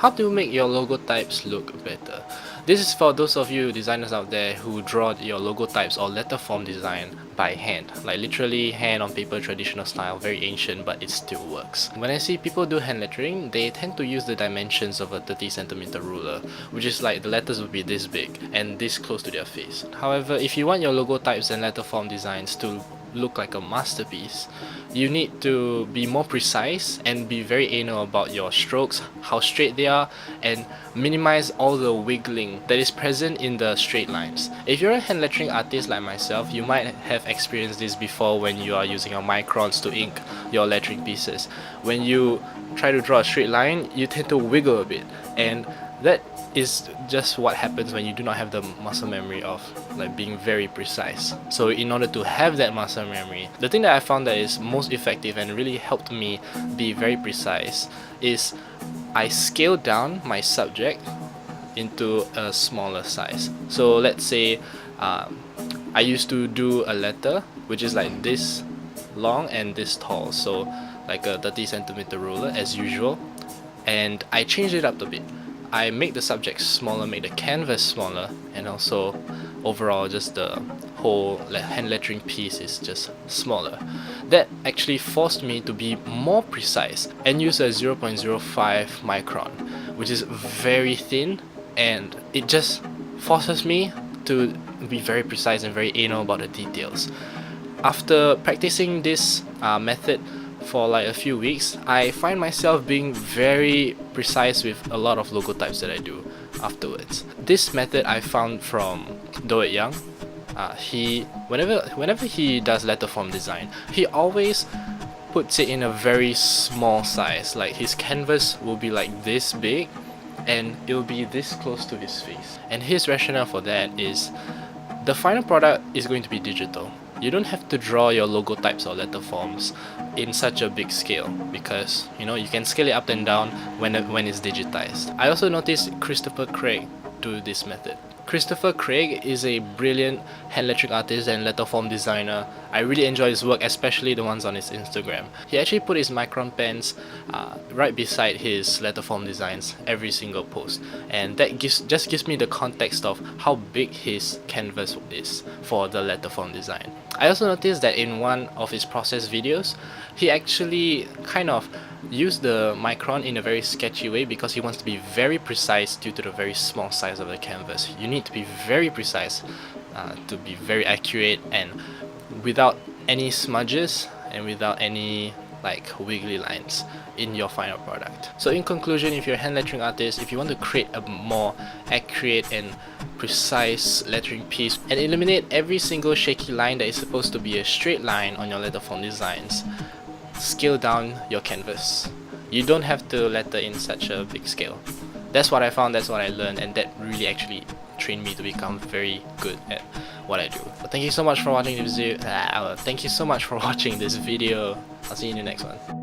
How to make your logo types look better. This is for those of you designers out there who draw your logo types or letter form design by hand, like literally hand on paper, traditional style, very ancient, but it still works. When I see people do hand lettering, they tend to use the dimensions of a 30cm ruler, which is like the letters would be this big and this close to their face. However, if you want your logo types and letter form designs to look like a masterpiece, you need to be more precise and be very anal about your strokes, how straight they are, and minimize all the wiggling that is present in the straight lines. If you're a hand lettering artist like myself, you might have experienced this before when you are using your microns to ink your lettering pieces. When you try to draw a straight line, you tend to wiggle a bit, and that is just what happens when you do not have the muscle memory of like being very precise. So in order to have that muscle memory, the thing that I found that is most effective and really helped me be very precise is I scale down my subject into a smaller size. So let's say I used to do a letter which is like this long and this tall, so like a 30cm ruler as usual, and I changed it up a bit. I make the subject smaller, make the canvas smaller, and also overall just the whole hand lettering piece is just smaller. That actually forced me to be more precise and use a 0.05 micron, which is very thin, and it just forces me to be very precise and very anal about the details. After practicing this method for like a few weeks, I find myself being very precise with a lot of logo types that I do afterwards. This method I found from Do It Young. Whenever he does letter form design, he always puts it in a very small size. Like his canvas will be like this big and it will be this close to his face. And his rationale for that is the final product is going to be digital. You don't have to draw your logo types or letter forms in such a big scale because you can scale it up and down when it's digitized. I also noticed Christopher Craig do this method. Christopher Craig is a brilliant hand lettering artist and letter form designer. I really enjoy his work, especially the ones on his Instagram. He actually put his micron pens right beside his letter form designs every single post, and that just gives me the context of how big his canvas is for the letter form design. I also noticed that in one of his process videos, he actually kind of used the micron in a very sketchy way because he wants to be very precise due to the very small size of the canvas. You need to be very precise to be very accurate and without any smudges and without any like wiggly lines in your final product. So in conclusion, if you're a hand lettering artist, if you want to create a more accurate and precise lettering piece and eliminate every single shaky line that is supposed to be a straight line on your letter form designs, scale down your canvas. You don't have to letter in such a big scale. That's what I found, that's what I learned, and that really actually trained me to become very good at what I do. But thank you so much for watching this video. Thank you so much for watching this video. I'll see you in the next one.